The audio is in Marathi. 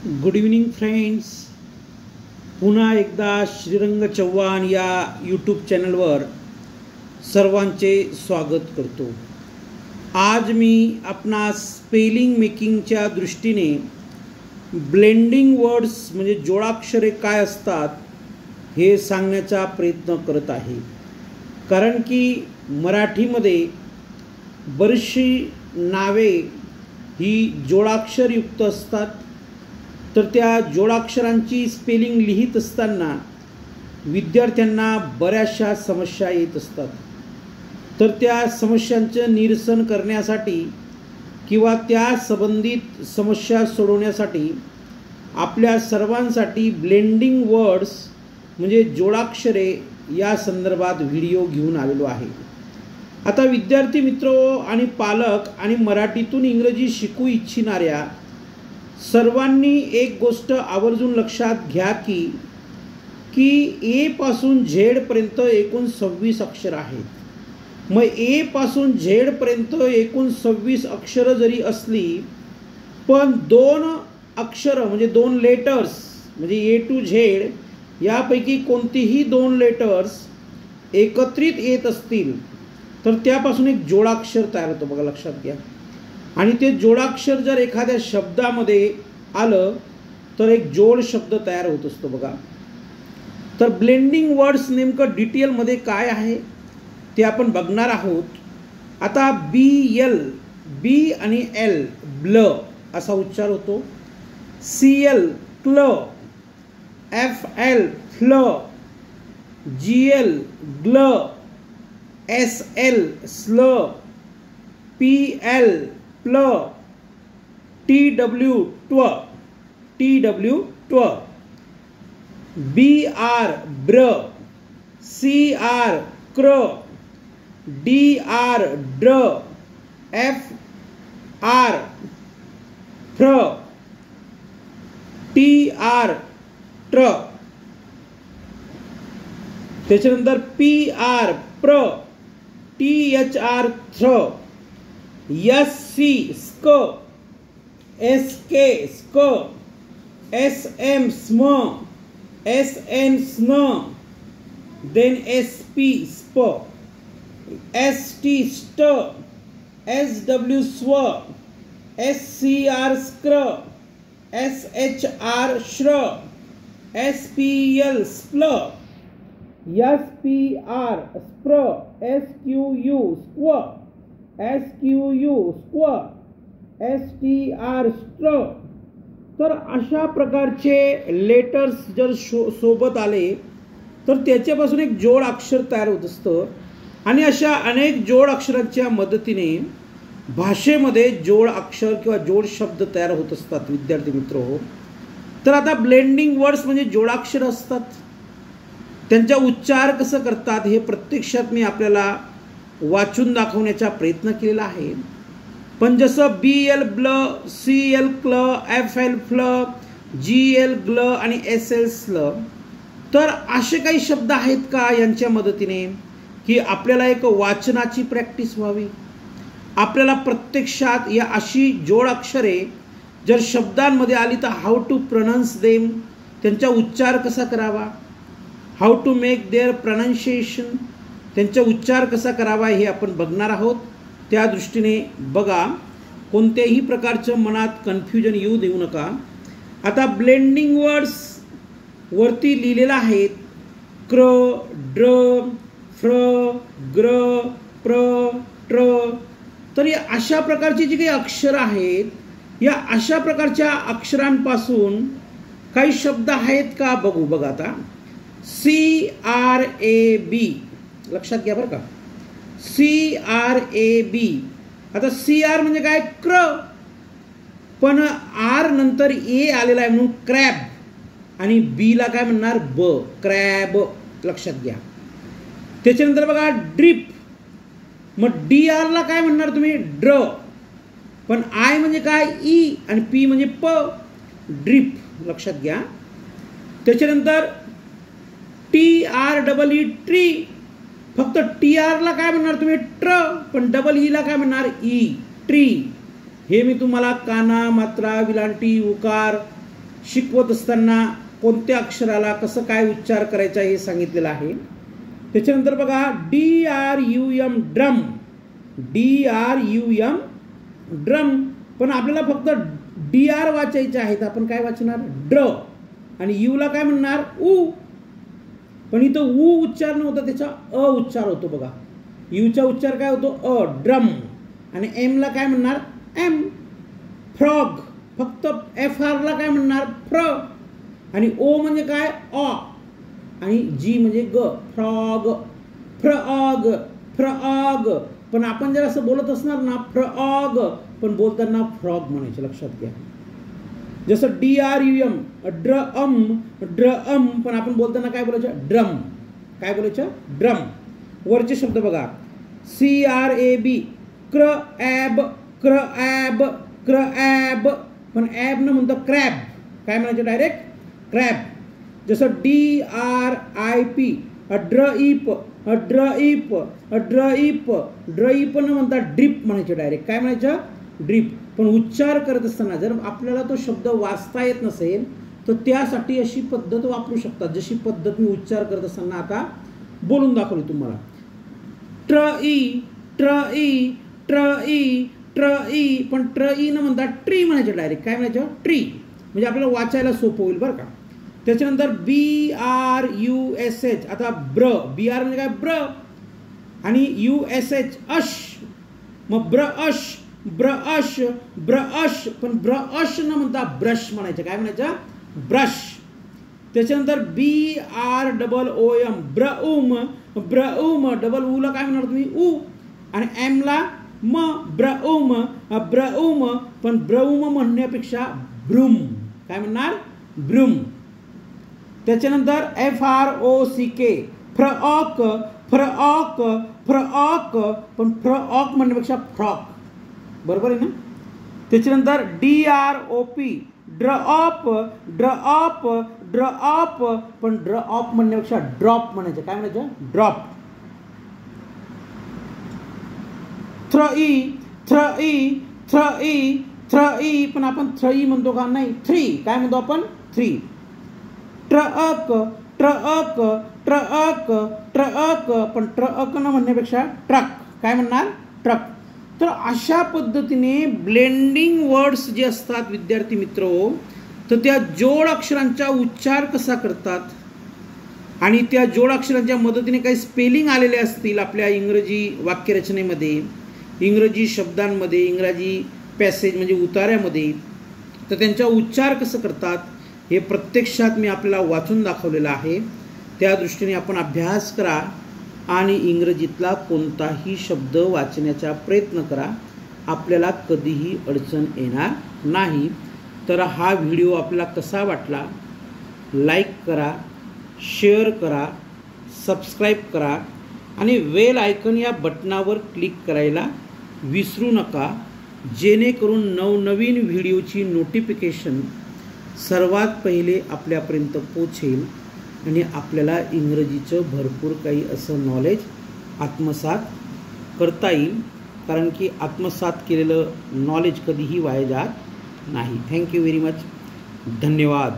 Good evening friends. पुन्हा एकदा श्रीरंग चव्हाण या यूट्यूब चॅनलवर सर्वांचे स्वागत करतो. आज मी आपणास स्पेलिंग मेकिंगच्या दृष्टीने ब्लेंडिंग वर्ड्स म्हणजे जोडाक्षरे काय असतात हे सांगण्याचा प्रयत्न करत आहे. कारण की मराठीमध्ये बरीचशी नावे ही जोडाक्षरयुक्त असतात. तर त्या जोडाक्षरांची स्पेलिंग लिहित असताना विद्यार्थ्यांना बऱ्याचशा समस्या येत असतात. तर त्या समस्यांचं निरसन करण्यासाठी किंवा त्या संबंधित समस्या सोडवण्यासाठी आपल्या सर्वांसाठी ब्लेंडिंग वर्ड्स म्हणजे जोडाक्षरे या संदर्भात व्हिडिओ घेऊन आलेलो आहे. आता विद्यार्थी मित्र आणि पालक आणि मराठीतून इंग्रजी शिकू इच्छिणाऱ्या सर्वांनी एक गोष्ट आवर्जून लक्षात घ्या की ए पासून झेड पर्यंत एकूण 26 अक्षर आहेत. मग ए पासून झेड पर्यंत एकूण 26 अक्षरं जरी असली पण दोन अक्षरं म्हणजे दोन लेटर्स म्हणजे ए टू झेड यापैकी कोणतीही दोन लेटर्स एकत्रित येत असतील तर त्यापासून एक जोडाक्षर तयार होतो. बघा लक्षात घ्या. आणि ते जोडाक्षर जर एखाद्या शब्दामध्ये आलं तर एक जोड शब्द तयार होत असतो. बघा तर ब्लेंडिंग वर्ड्स नेमकं डिटेलमध्ये काय आहे ते आपण बघणार आहोत. आता बी आणि एल ब्ल असा उच्चार होतो. CL क्ल, FL फ्ल, GL ग्ल, SL स्ल, PL प्ल, TW ट्व, BR ब्र, CR क्र, DR ड्र, FR फ्र, TR ट्र. त्याच्यानंतर PR प्र, THR थ्र, SC स्क, SK स्क, SM स्म, SN स्न, देन SP स्प, ST स्ट, SW स्व, SCR स्क्र, SHR श्र, SPL स्प्ल, SPR स्प्र, SQU स्क्व, SQU स्क्व, STR स्ट्र. तर अशा प्रकारचे लेटर्स जर सोबत आले तर त्याच्यापासून एक जोड अक्षर तयार होत असतं. आणि अशा अनेक जोड अक्षरांच्या मदतीने भाषेमध्ये जोड अक्षर किंवा जोड शब्द तयार होत असतात. विद्यार्थी मित्र हो, तर आता ब्लेंडिंग वर्ड्स म्हणजे जोडाक्षर असतात. त्यांचा उच्चार कसं करतात हे प्रत्यक्षात मी आपल्याला वाचून दाखवण्याचा प्रयत्न केलेला आहे. पण जसं BL ब्ल, CL क्ल, FL फ्ल, GL ग्ल आणि SL स्ल, तर असे काही शब्द आहेत का यांच्या मदतीने की आपल्याला एक वाचनाची प्रॅक्टिस व्हावी. आपल्याला प्रत्यक्षात या अशी जोड अक्षरे जर शब्दांमध्ये आली तर हाऊ टू प्रोनाउन्स देम, त्यांचा उच्चार कसा करावा, how to make their pronunciation, त्यांचा उच्चार कसा करावा हे आपण बघणार आहोत. त्या दृष्टीने बघा, कोणत्याही प्रकारचं मनात कन्फ्युजन येऊ देऊ नका. आता ब्लेंडिंग वर्ड्स वरती लिहिलेलं आहेत क्र, ड्र, फ्र, ग्र, प्र, ट्र. तर या अशा प्रकारची जी काही अक्षरं आहेत या अशा प्रकारच्या अक्षरांपासून काही शब्द आहेत का बघू. बघा आता CRAB लक्षात घ्या बरं का. CRAB. आता CR म्हणजे काय क्र, पण R नंतर A आलेला आहे म्हणून क्रॅब, आणि B ला काय म्हणणार ब, क्रॅब. लक्षात घ्या. त्याच्यानंतर बघा ड्रिप, मग DR ला काय म्हणणार तुम्ही ड्र, पण I म्हणजे काय E आणि P म्हणजे प, ड्रिप. लक्षात घ्या. त्याच्यानंतर TREE ट्री, फक्त TR ला काय म्हणणार तुम्ही ट्र, पण E ला काय म्हणणार ई, ट्री. हे मी तुम्हाला काना, मात्रा, विलांटी, उकार शिकवत असताना कोणत्या अक्षराला कसं काय उच्चार करायचा हे सांगितलेलं आहे. त्याच्यानंतर बघा DRUM ड्रम, DRUM ड्रम, पण आपल्याला फक्त DR वाचायचे आहेत. आपण काय वाचणार? ड्र. आणि यूला काय म्हणणार? उ. पण इथं उ उच्चार नव्हता, त्याचा अ उच्चार होतो बघा. यूचा उच्चार काय होतो? अ, ड्रम. आणि एमला काय म्हणणार? एम. फ्रॉग. फक्त FRला काय म्हणणार? फ्र. आणि ओ म्हणजे काय? अ. आणि जी म्हणजे ग, फ्रॉग, फ्रॉग, फ्रॉग. पण आपण जर असं बोलत असणार ना फ्रॉग, पण बोलताना फ्रॉग म्हणायचे, लक्षात घ्या. जसं DRUM ड्रम, ड्रम, पण आपण बोलताना काय बोलायचं? ड्रम. काय बोलायचं? ड्रम. वरचे शब्द बघा. CRAB क्रॅब, क्रॅब, क्रॅब, पण ॲब न म्हणतो क्रॅब. काय म्हणायचं? Direct crab. जसं DRIP ड्रईप, ड्रईप, ड्रईप, ड्रईप न म्हणता ड्रिप म्हणायचे डायरेक्ट. काय म्हणायचं? ड्रिप. पण उच्चार करत असताना जर आपल्याला तो शब्द वाचता येत नसेल तर त्यासाठी अशी पद्धत वापरू शकतात, जशी पद्धत मी उच्चार करत असताना आता बोलून दाखवली तुम्हाला. ट्रई, ट्रई, ट्रई, ट्रई, पण ट्रई न म्हणता ट्री म्हणायचं डायरेक्ट. काय म्हणायचं? ट्री. म्हणजे आपल्याला वाचायला सोपं होईल बरं का. त्याच्यानंतर BRUSH. आता ब्र, BR म्हणजे काय? ब्र. आणि USH अश. मग ब्रअश, ब्रअश, ब्रअश, पण ब्रअश न म्हणता ब्रश म्हणायचं. काय म्हणायचं? ब्रश. त्याच्यानंतर BROOM ब्रऊम, ब्रऊम. डबल ऊला काय म्हणणार तुम्ही? ऊ. आणि एमला म, ब्रऊम, ब्रऊम, पण ब्रऊम म्हणण्यापेक्षा ब्रूम. काय म्हणणार? ब्रूम. त्याच्यानंतर FROCK फ्रॉक, फ्रॉक, फ्रॉक, पण फ्रॉक म्हणण्यापेक्षा फ्रॉक. बरोबर आहे ना. त्याच्यानंतर DROP ड्रॉप, ड्रॉप, ड्रॉप, पण ड्रॉप म्हणण्यापेक्षा ड्रॉप म्हणायचं. काय म्हणायचं? ड्रॉप. थ्रई, थ्रई, थ्रई, थ्रई, पण आपण थ्रई म्हणतो का? नाही, थ्री. काय म्हणतो आपण? Three. Truck, truck, truck, truck, पण ट्रक न म्हणण्यापेक्षा ट्रक. काय म्हणणार? ट्रक. तर अशा पद्धतीने ब्लेंडिंग वर्ड्स जे असतात विद्यार्थी मित्रो, तर त्या जोड अक्षरांचा उच्चार कसा करतात आणि त्या जोड अक्षरांच्या मदतीने काही स्पेलिंग आलेले असतील आपल्या इंग्रजी वाक्यरचनेमध्ये, इंग्रजी शब्दांमध्ये, इंग्रजी पॅसेज म्हणजे उतार्यामध्ये, तर त्यांचा उच्चार कसं करतात हे प्रत्यक्षात मी आपल्याला वाचून दाखवलेलं आहे. त्या दृष्टीने आपण अभ्यास करा आणि इंग्रजीतला कोणताही शब्द वाचण्याचा प्रयत्न करा. आपल्याला कधीही अडचण येणार नाही. तर हा व्हिडिओ आपल्याला कसा वाटला? लाईक करा, शेअर करा, सबस्क्राईब करा आणि बेल आयकॉन या बटनावर क्लिक करायला विसरू नका, जेणेकरून नवनवीन व्हिडिओची नोटिफिकेशन सर्वात पहिले आपल्यापर्यंत पोहोचेल आणि आपल्याला इंग्रजीचं भरपूर काही असं नॉलेज आत्मसात करता येईल. कारण की आत्मसात केलेलं नॉलेज कधीही वाया जात नाही. Thank you very much. धन्यवाद.